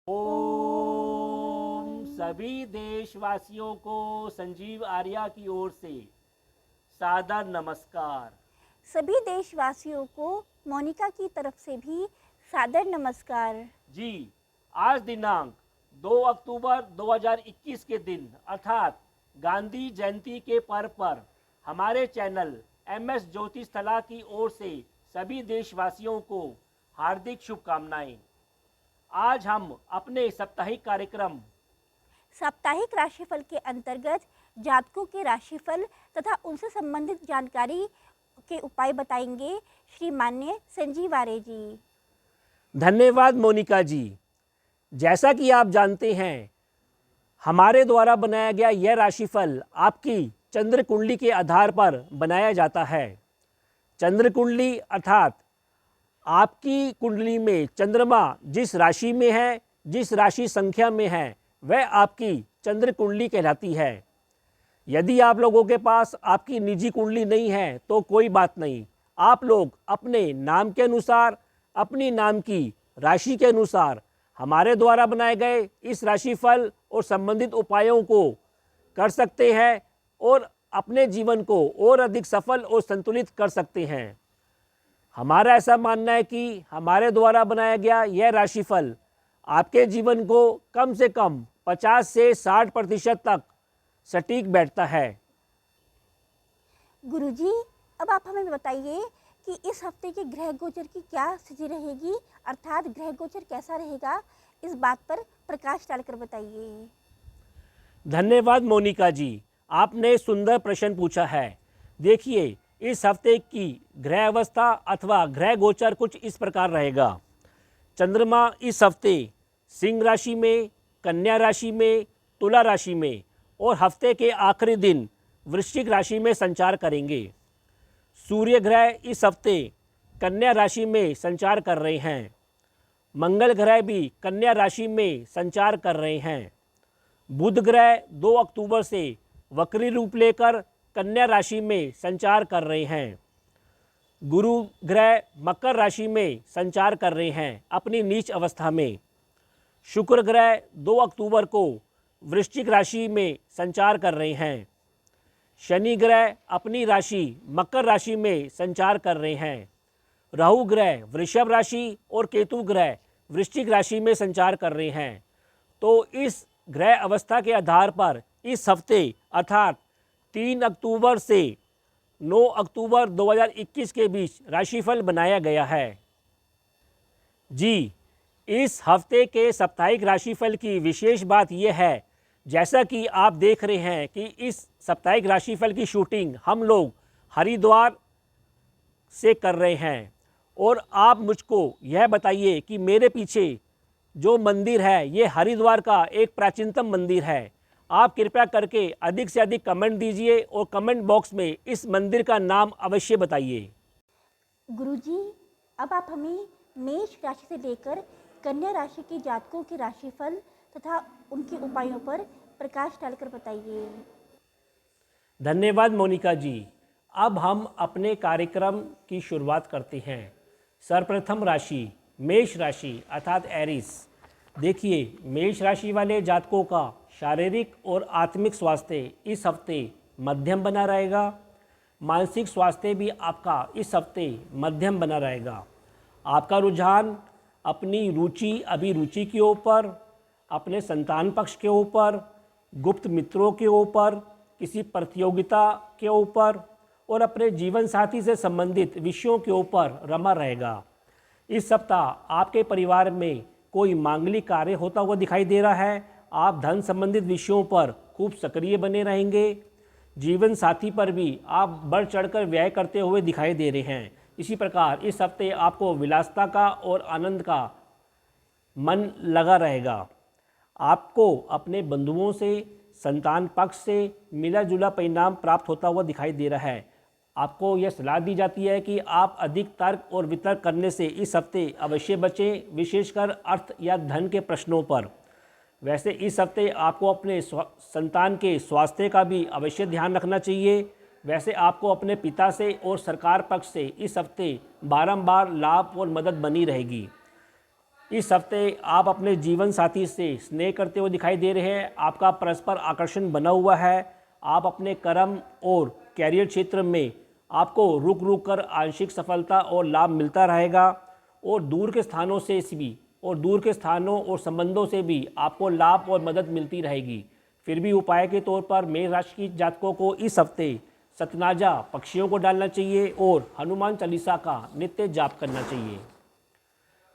ओम सभी देशवासियों को संजीव आर्या की ओर से सादर नमस्कार। सभी देशवासियों को मोनिका की तरफ से भी सादर नमस्कार। जी, आज दिनांक 2 अक्टूबर 2021 के दिन अर्थात गांधी जयंती के पर्व पर हमारे चैनल MS ज्योतिषकला की ओर से सभी देशवासियों को हार्दिक शुभकामनाएं। आज हम अपने साप्ताहिक कार्यक्रम साप्ताहिक राशिफल के अंतर्गत जातकों के राशिफल तथा उनसे संबंधित जानकारी के उपाय बताएंगे श्री मान्य संजीव आर्य जी। धन्यवाद मोनिका जी। जैसा कि आप जानते हैं, हमारे द्वारा बनाया गया यह राशिफल आपकी चंद्र कुंडली के आधार पर बनाया जाता है। चंद्र कुंडली अर्थात आपकी कुंडली में चंद्रमा जिस राशि में है, जिस राशि संख्या में है, वह आपकी चंद्र कुंडली कहलाती है। यदि आप लोगों के पास आपकी निजी कुंडली नहीं है तो कोई बात नहीं, आप लोग अपने नाम के अनुसार, अपनी नाम की राशि के अनुसार हमारे द्वारा बनाए गए इस राशिफल और संबंधित उपायों को कर सकते हैं और अपने जीवन को और अधिक सफल और संतुलित कर सकते हैं। हमारा ऐसा मानना है कि हमारे द्वारा बनाया गया यह राशिफल आपके जीवन को कम से कम 50 से 60% तक सटीक बैठता है। गुरुजी, अब आप हमें बताइए कि इस हफ्ते के ग्रह गोचर की क्या स्थिति रहेगी, अर्थात ग्रह गोचर कैसा रहेगा, इस बात पर प्रकाश डालकर बताइए। धन्यवाद मोनिका जी, आपने सुंदर प्रश्न पूछा है। देखिए, इस हफ्ते की ग्रह अवस्था अथवा ग्रह गोचर कुछ इस प्रकार रहेगा। चंद्रमा इस हफ्ते सिंह राशि में, कन्या राशि में, तुला राशि में और हफ्ते के आखिरी दिन वृश्चिक राशि में संचार करेंगे। सूर्य ग्रह इस हफ्ते कन्या राशि में संचार कर रहे हैं। मंगल ग्रह भी कन्या राशि में संचार कर रहे हैं। बुध ग्रह 2 अक्टूबर से वक्री रूप लेकर कन्या राशि में संचार कर रहे हैं। गुरु ग्रह मकर राशि में संचार कर रहे हैं अपनी नीच अवस्था में। शुक्र ग्रह 2 अक्टूबर को वृश्चिक राशि में संचार कर रहे हैं। शनि ग्रह अपनी राशि मकर राशि में संचार कर रहे हैं। राहु ग्रह वृषभ राशि और केतु ग्रह वृश्चिक राशि में संचार कर रहे हैं। तो इस ग्रह अवस्था के आधार पर इस हफ्ते अर्थात 3 अक्टूबर से 9 अक्टूबर 2021 के बीच राशिफल बनाया गया है। जी, इस हफ्ते के साप्ताहिक राशिफल की विशेष बात यह है, जैसा कि आप देख रहे हैं कि इस साप्ताहिक राशिफल की शूटिंग हम लोग हरिद्वार से कर रहे हैं। और आप मुझको यह बताइए कि मेरे पीछे जो मंदिर है ये हरिद्वार का एक प्राचीनतम मंदिर है। आप कृपया करके अधिक से अधिक कमेंट दीजिए और कमेंट बॉक्स में इस मंदिर का नाम अवश्य बताइए। गुरुजी, अब आप हमें मेष राशि से लेकर कन्या राशि के जातकों के राशिफल तथा उनके उपायों पर प्रकाश डालकर बताइए। धन्यवाद मोनिका जी। अब हम अपने कार्यक्रम की शुरुआत करते हैं। सर्वप्रथम राशि मेष राशि अर्थात एरीज। देखिए, मेष राशि वाले जातकों का शारीरिक और आत्मिक स्वास्थ्य इस हफ्ते मध्यम बना रहेगा। मानसिक स्वास्थ्य भी आपका इस हफ्ते मध्यम बना रहेगा। आपका रुझान अपनी रुचि अभिरुचि के ऊपर, अपने संतान पक्ष के ऊपर, गुप्त मित्रों के ऊपर, किसी प्रतियोगिता के ऊपर और अपने जीवन साथी से संबंधित विषयों के ऊपर रमा रहेगा। इस सप्ताह आपके परिवार में कोई मांगलिक कार्य होता हुआ दिखाई दे रहा है। आप धन संबंधित विषयों पर खूब सक्रिय बने रहेंगे। जीवन साथी पर भी आप बढ़ चढ़कर व्यय करते हुए दिखाई दे रहे हैं। इसी प्रकार इस हफ्ते आपको विलासिता का और आनंद का मन लगा रहेगा। आपको अपने बंधुओं से, संतान पक्ष से मिला जुला परिणाम प्राप्त होता हुआ दिखाई दे रहा है। आपको यह सलाह दी जाती है कि आप अधिक तर्क और वितर्क करने से इस हफ्ते अवश्य बचें, विशेषकर अर्थ या धन के प्रश्नों पर। वैसे इस हफ्ते आपको अपने संतान के स्वास्थ्य का भी अवश्य ध्यान रखना चाहिए। वैसे आपको अपने पिता से और सरकार पक्ष से इस हफ्ते बारंबार लाभ और मदद बनी रहेगी। इस हफ्ते आप अपने जीवन साथी से स्नेह करते हुए दिखाई दे रहे हैं। आपका परस्पर आकर्षण बना हुआ है। आप अपने कर्म और कैरियर क्षेत्र में आपको रुक रुक कर आंशिक सफलता और लाभ मिलता रहेगा और दूर के स्थानों से भी और दूर के स्थानों और संबंधों से भी आपको लाभ और मदद मिलती रहेगी। फिर भी उपाय के तौर पर मेष राशि की जातकों को इस हफ्ते सतनाजा पक्षियों को डालना चाहिए और हनुमान चालीसा का नित्य जाप करना चाहिए।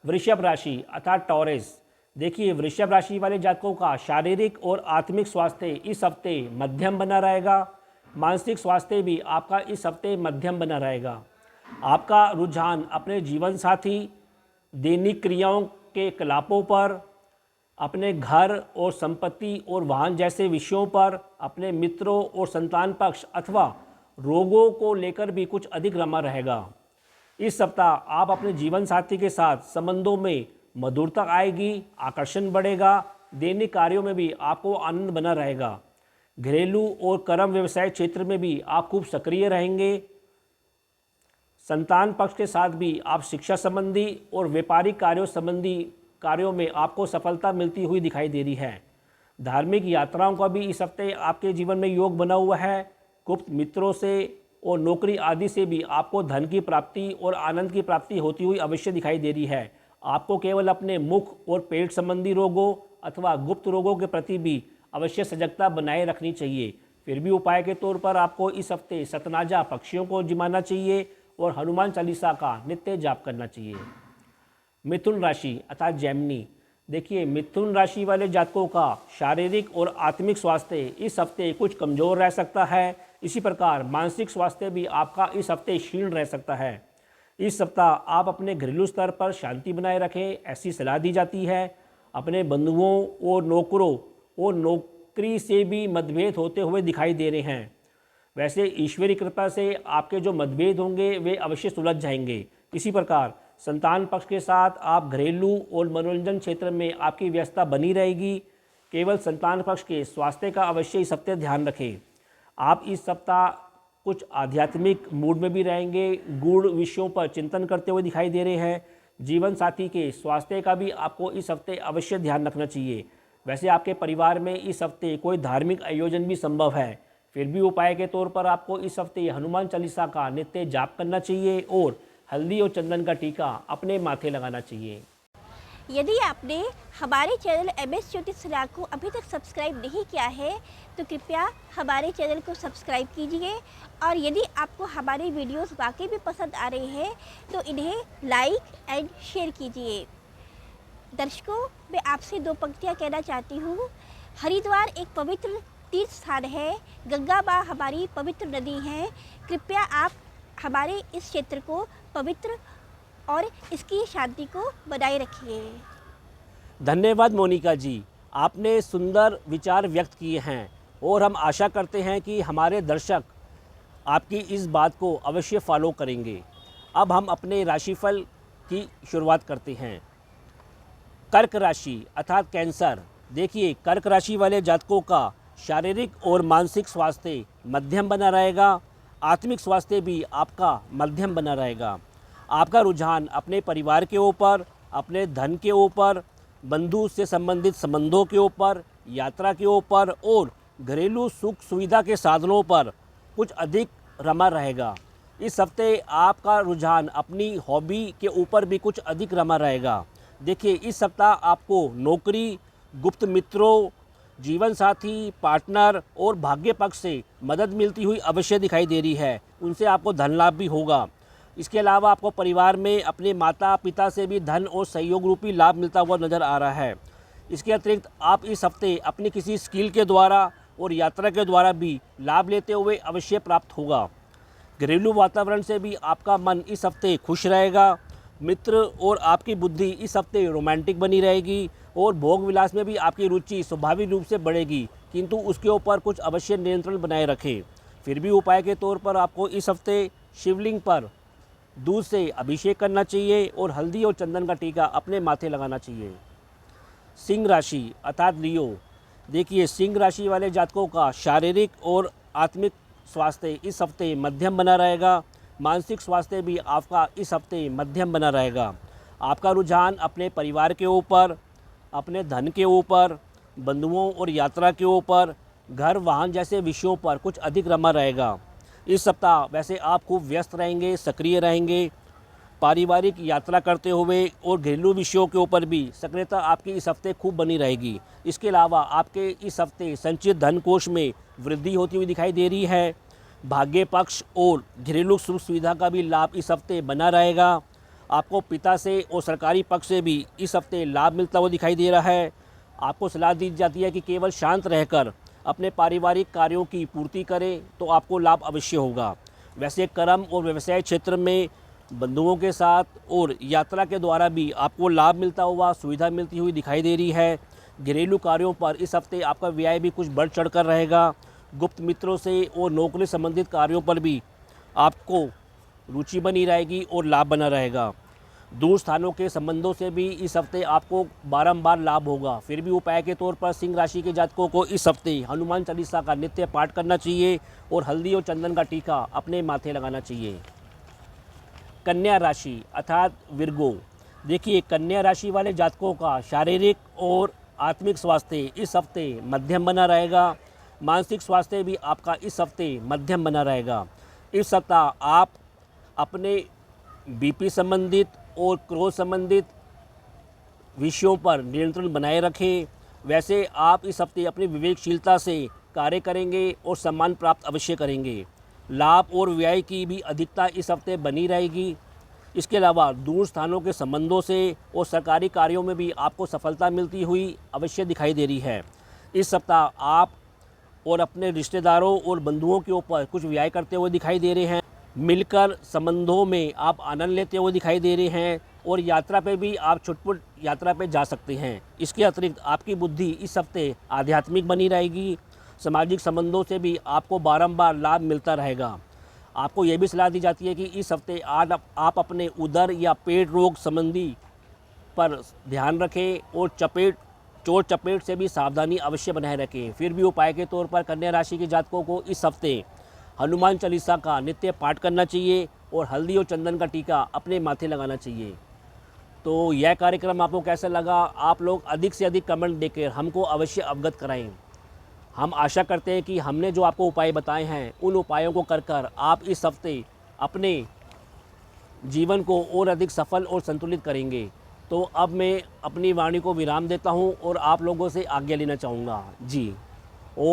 वृषभ राशि अर्थात टॉरस, देखिए वृषभ राशि वाले जातकों का शारीरिक और आत्मिक स्वास्थ्य इस हफ्ते मध्यम बना रहेगा। मानसिक स्वास्थ्य भी आपका इस हफ्ते मध्यम बना रहेगा। आपका रुझान अपने जीवन साथी, दैनिक क्रियाओं के कलापों पर, अपने घर और संपत्ति और वाहन जैसे विषयों पर, अपने मित्रों और संतान पक्ष अथवा रोगों को लेकर भी कुछ अधिक रमा रहेगा। इस सप्ताह आप अपने जीवन साथी के साथ संबंधों में मधुरता आएगी, आकर्षण बढ़ेगा। दैनिक कार्यों में भी आपको आनंद बना रहेगा। घरेलू और कर्म व्यवसाय क्षेत्र में भी आप खूब सक्रिय रहेंगे। संतान पक्ष के साथ भी आप शिक्षा संबंधी और व्यापारिक कार्यों में आपको सफलता मिलती हुई दिखाई दे रही है। धार्मिक यात्राओं का भी इस हफ्ते आपके जीवन में योग बना हुआ है। गुप्त मित्रों से और नौकरी आदि से भी आपको धन की प्राप्ति और आनंद की प्राप्ति होती हुई अवश्य दिखाई दे रही है। आपको केवल अपने मुख और पेट संबंधी रोगों अथवा गुप्त रोगों के प्रति भी अवश्य सजगता बनाए रखनी चाहिए। फिर भी उपाय के तौर पर आपको इस हफ्ते सतनाजा पक्षियों को जिमाना चाहिए और हनुमान चालीसा का नित्य जाप करना चाहिए। मिथुन राशि अर्थात जेमिनी, देखिए मिथुन राशि वाले जातकों का शारीरिक और आत्मिक स्वास्थ्य इस हफ्ते कुछ कमज़ोर रह सकता है। इसी प्रकार मानसिक स्वास्थ्य भी आपका इस हफ्ते क्षीण रह सकता है। इस सप्ताह आप अपने घरेलू स्तर पर शांति बनाए रखें, ऐसी सलाह दी जाती है। अपने बंधुओं और नौकरों और नौकरी से भी मतभेद होते हुए दिखाई दे रहे हैं। वैसे ईश्वरी कृपा से आपके जो मतभेद होंगे वे अवश्य सुलझ जाएंगे। इसी प्रकार संतान पक्ष के साथ आप घरेलू और मनोरंजन क्षेत्र में आपकी व्यस्तता बनी रहेगी। केवल संतान पक्ष के स्वास्थ्य का अवश्य इस हफ्ते ध्यान रखें। आप इस सप्ताह कुछ आध्यात्मिक मूड में भी रहेंगे। गूढ़ विषयों पर चिंतन करते हुए दिखाई दे रहे हैं। जीवन साथी के स्वास्थ्य का भी आपको इस हफ्ते अवश्य ध्यान रखना चाहिए। वैसे आपके परिवार में इस हफ्ते कोई धार्मिक आयोजन भी संभव है। फिर भी उपाय के तौर पर आपको इस हफ्ते हनुमान चालीसा का नित्य जाप करना चाहिए और हल्दी और चंदन का टीका अपने माथे लगाना चाहिए। यदि आपने हमारे चैनल MS ज्योतिष सलाह को अभी तक सब्सक्राइब नहीं किया है तो कृपया हमारे चैनल को सब्सक्राइब कीजिए और यदि आपको हमारी वीडियोस वाकई भी पसंद आ रही है तो इन्हें लाइक एंड शेयर कीजिए। दर्शकों, मैं आपसे 2 पंक्तियाँ कहना चाहती हूँ। हरिद्वार एक पवित्र तीर्थ स्थान है, गंगा माँ हमारी पवित्र नदी है। कृपया आप हमारे इस क्षेत्र को पवित्र और इसकी शांति को बनाए रखिए। धन्यवाद मोनिका जी, आपने सुंदर विचार व्यक्त किए हैं और हम आशा करते हैं कि हमारे दर्शक आपकी इस बात को अवश्य फॉलो करेंगे। अब हम अपने राशिफल की शुरुआत करते हैं। कर्क राशि अर्थात कैंसर, देखिए कर्क राशि वाले जातकों का शारीरिक और मानसिक स्वास्थ्य मध्यम बना रहेगा। आत्मिक स्वास्थ्य भी आपका मध्यम बना रहेगा। आपका रुझान अपने परिवार के ऊपर, अपने धन के ऊपर, बंधु से संबंधित संबंधों के ऊपर, यात्रा के ऊपर और घरेलू सुख सुविधा के साधनों पर कुछ अधिक रमा रहेगा। इस हफ्ते आपका रुझान अपनी हॉबी के ऊपर भी कुछ अधिक रमा रहेगा। देखिए इस सप्ताह आपको नौकरी, गुप्त मित्रों, जीवन साथी, पार्टनर और भाग्य पक्ष से मदद मिलती हुई अवश्य दिखाई दे रही है। उनसे आपको धन लाभ भी होगा। इसके अलावा आपको परिवार में अपने माता पिता से भी धन और सहयोग रूपी लाभ मिलता हुआ नज़र आ रहा है। इसके अतिरिक्त आप इस हफ्ते अपनी किसी स्किल के द्वारा और यात्रा के द्वारा भी लाभ लेते हुए अवश्य प्राप्त होगा। घरेलू वातावरण से भी आपका मन इस हफ्ते खुश रहेगा। मित्र और आपकी बुद्धि इस हफ्ते रोमांटिक बनी रहेगी और भोग विलास में भी आपकी रुचि स्वाभाविक रूप से बढ़ेगी, किंतु उसके ऊपर कुछ अवश्य नियंत्रण बनाए रखें। फिर भी उपाय के तौर पर आपको इस हफ्ते शिवलिंग पर दूध से अभिषेक करना चाहिए और हल्दी और चंदन का टीका अपने माथे लगाना चाहिए। सिंह राशि अर्थात लियो, देखिए सिंह राशि वाले जातकों का शारीरिक और आत्मिक स्वास्थ्य इस हफ्ते मध्यम बना रहेगा। मानसिक स्वास्थ्य भी आपका इस हफ्ते मध्यम बना रहेगा। आपका रुझान अपने परिवार के ऊपर, अपने धन के ऊपर, बंधुओं और यात्रा के ऊपर, घर वाहन जैसे विषयों पर कुछ अधिक रमा रहेगा। इस सप्ताह वैसे आप खूब व्यस्त रहेंगे, सक्रिय रहेंगे। पारिवारिक यात्रा करते हुए और घरेलू विषयों के ऊपर भी सक्रियता आपकी इस हफ्ते खूब बनी रहेगी। इसके अलावा आपके इस हफ्ते संचित धन कोष में वृद्धि होती हुई दिखाई दे रही है। भाग्य पक्ष और घरेलू सुख सुविधा का भी लाभ इस हफ्ते बना रहेगा। आपको पिता से और सरकारी पक्ष से भी इस हफ्ते लाभ मिलता हुआ दिखाई दे रहा है। आपको सलाह दी जाती है कि केवल शांत रहकर अपने पारिवारिक कार्यों की पूर्ति करें तो आपको लाभ अवश्य होगा। वैसे कर्म और व्यवसाय क्षेत्र में बंधुओं के साथ और यात्रा के द्वारा भी आपको लाभ मिलता हुआ, सुविधा मिलती हुई दिखाई दे रही है। घरेलू कार्यों पर इस हफ्ते आपका व्यय भी कुछ बढ़ चढ़ कर रहेगा। गुप्त मित्रों से और नौकरी संबंधित कार्यों पर भी आपको रुचि बनी रहेगी और लाभ बना रहेगा। दूर स्थानों के संबंधों से भी इस हफ्ते आपको बारंबार लाभ होगा। फिर भी उपाय के तौर पर सिंह राशि के जातकों को इस हफ्ते हनुमान चालीसा का नित्य पाठ करना चाहिए और हल्दी और चंदन का टीका अपने माथे लगाना चाहिए। कन्या राशि अर्थात विर्गो, देखिए कन्या राशि वाले जातकों का शारीरिक और आत्मिक स्वास्थ्य इस हफ्ते मध्यम बना रहेगा। मानसिक स्वास्थ्य भी आपका इस हफ्ते मध्यम बना रहेगा। इस सप्ताह आप अपने बीपी संबंधित और क्रोध संबंधित विषयों पर नियंत्रण बनाए रखें। वैसे आप इस हफ्ते अपनी विवेकशीलता से कार्य करेंगे और सम्मान प्राप्त अवश्य करेंगे। लाभ और व्यय की भी अधिकता इस हफ्ते बनी रहेगी। इसके अलावा दूर स्थानों के संबंधों से और सरकारी कार्यों में भी आपको सफलता मिलती हुई अवश्य दिखाई दे रही है। इस सप्ताह आप और अपने रिश्तेदारों और बंधुओं के ऊपर कुछ व्यय करते हुए दिखाई दे रहे हैं। मिलकर संबंधों में आप आनंद लेते हुए दिखाई दे रहे हैं और यात्रा पे भी आप छुटपुट यात्रा पे जा सकते हैं। इसके अतिरिक्त आपकी बुद्धि इस हफ्ते आध्यात्मिक बनी रहेगी। सामाजिक संबंधों से भी आपको बारंबार लाभ मिलता रहेगा। आपको ये भी सलाह दी जाती है कि इस हफ्ते आज आप अपने उदर या पेट रोग संबंधी पर ध्यान रखें और चोट चपेट से भी सावधानी अवश्य बनाए रखें। फिर भी उपाय के तौर पर कन्या राशि के जातकों को इस हफ्ते हनुमान चालीसा का नित्य पाठ करना चाहिए और हल्दी और चंदन का टीका अपने माथे लगाना चाहिए। तो यह कार्यक्रम आपको कैसा लगा? आप लोग अधिक से अधिक कमेंट देकर हमको अवश्य अवगत कराएं। हम आशा करते हैं कि हमने जो आपको उपाय बताए हैं उन उपायों को कर आप इस हफ्ते अपने जीवन को और अधिक सफल और संतुलित करेंगे। तो अब मैं अपनी वाणी को विराम देता हूं और आप लोगों से आज्ञा लेना चाहूँगा। जी ओ